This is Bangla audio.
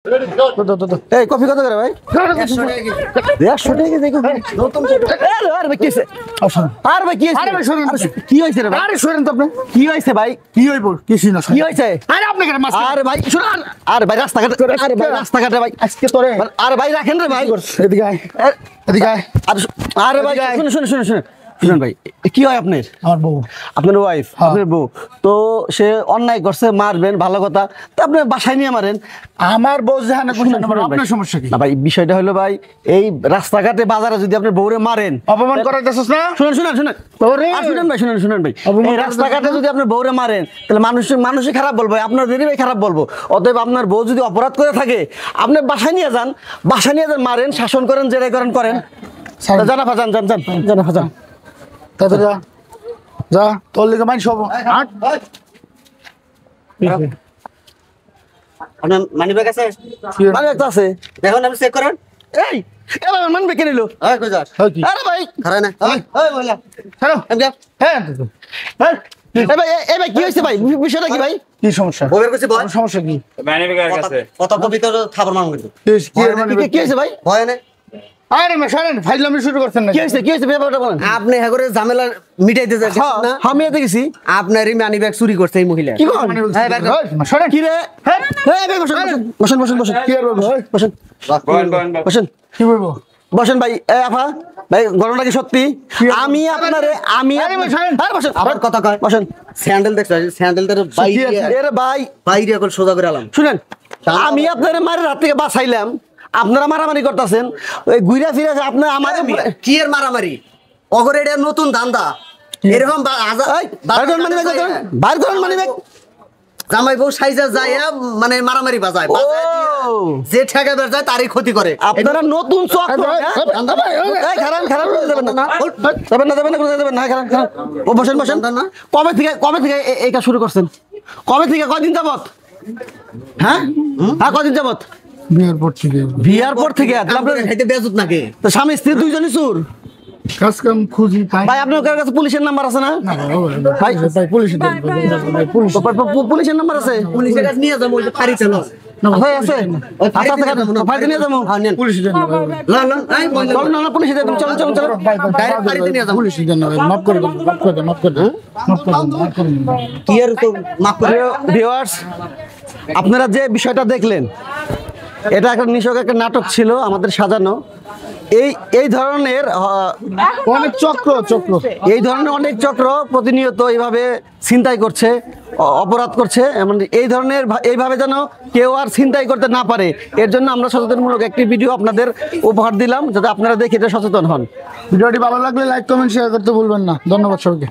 এই কফি কত করে ভাই? 100 টাকা দেখো নতুন আরে ভাই কিছে আর ভাই কি হইছে কি হইছে রে ভাই? আরে শুনেন তো আপনি কি হইছে ভাই? কি হইব কিছু না কি হইছে? আরে আপনি কেন মাছ আরে ভাই শুনুন আরে ভাই রাস্তাঘাট আরে ভাই রাস্তাঘাটে ভাই আজকে তোরে আরে ভাই রাখেন রে ভাই এদিকে আয় এদিকে আয় আরে ভাই শুনুন শুনুন ভাই কি হয় আপনার? আমার বউ আপনার ওয়াইফ আপনার বউ তো সে অন্যায় করছে মারবেন ভালো কথা তো আপনি বাসায় নিয়ে মারেন আমার বউ জানে কোন আপনার সমস্যা কি না ভাই বিষয়টা হলো ভাই এই রাস্তাঘাটে বাজারে যদি আপনি বউরে মারেন অপমান করাইতেছস না শুনুন ভাই শুনুন ভাই এই রাস্তাঘাটে যদি আপনি বউরে মারেন তাহলে মানুষই খারাপ বলবে আপনাদেরই ভাই খারাপ বলবো অতএব আপনার বউ যদি অপরাধ করে থাকে আপনি বাসায় নিয়ে যান মারেন শাসন করেন জেরাই করেন জানা ফাজান যা যা তোর লিগে মাইন সব মানি ব্যাগ আছে মানিব্যাগ তো আছে দেখুন আমি চেক করেন এই এবার মানিব্যাগ কে নিল কই যাস আরে ভাই খারাপ না ওই বলা হ্যালো আমি যা হ্যাঁ এই ভাই কি হইছে ভাই বিষয়টা কি ভাই কি সমস্যা ওবের কাছে বল সমস্যা কি মানি ব্যাগ আছে কত কবিতা থাপড় মারুন কিন্তু কি হইছে ভাই ভয় না আরে মেশারেন ফাইজলামি শুরু করছেন না কি হইছে ব্যাপারটা বলেন আপনি হ্যাঁ করে ঝামেলা মিটাইতে যাচ্ছেন না আমি এতে গেছি আপনারই মানি ব্যাগ চুরি করছে এই মহিলা কি করেন মেশারেন কি রে হ্যাঁ ভাই বসেন কি আর বসেন কি বলবো বসেন ভাই আপা ভাই ঘটনা কি সত্যি আমি বসেন আবার কথা কয় বসেন স্যান্ডেল দেখছ স্যান্ডেলটার এরে বাইরে করে সোজা করে আলাম শুনেন আমি আপনারে মারে রাত থেকে বাঁচাইলাম আপনারা মারামারি করতেছেন ওই ঘুরা ফিরে আপনার আমার কি এর মারামারি অগরে এটা নতুন ধান্দা এরকম জামাই বউ সাইজা যায় মানে মারামারি বাজায় যে ঠেকাবার যায় তারই ক্ষতি করে আপনারা নতুন চক বসেন কবে থেকে এই কাজ শুরু করছেন কবে থেকে কয়দিন যাবত হ্যাঁ কদিন যাবত বিয়ার পর থেকে বেজুত নাকি তো স্বামী স্ত্রী দুইজনই চোর কাজ কাম খুঁজি পাই ভাই আপনার কাছে পুলিশের নাম্বার আছে না ভাই পুলিশের নাম্বার আছে পুলিশের কাছে নিয়ে যাবো ফাঁড়ি চালো ভাই আছে ফাঁড়িতে নিয়ে যাবো পুলিশের জন্য চলো না পুলিশে চলো ডাইরেক্ট ফাঁড়িতে নিয়ে যাবো পুলিশের জন্য মাফ করে দেন কি আর তো মাফ করে ভিউয়ার্স আপনারা যে বিষয়টা দেখলেন এটা একটা নিছক একটা নাটক ছিল আমাদের সাজানো এই ধরনের অনেক চক্র এই ধরনের অনেক চক্র প্রতিনিয়ত এইভাবে ছিনতাই করছে অপরাধ করছে এমন এইভাবে যেন কেউ আর ছিনতাই করতে না পারে এর জন্য আমরা সচেতনমূলক একটি ভিডিও আপনাদের উপহার দিলাম যাতে আপনারা দেখে এটা সচেতন হন ভিডিওটি ভালো লাগলে লাইক কমেন্ট শেয়ার করতে ভুলবেন না ধন্যবাদ সবাইকে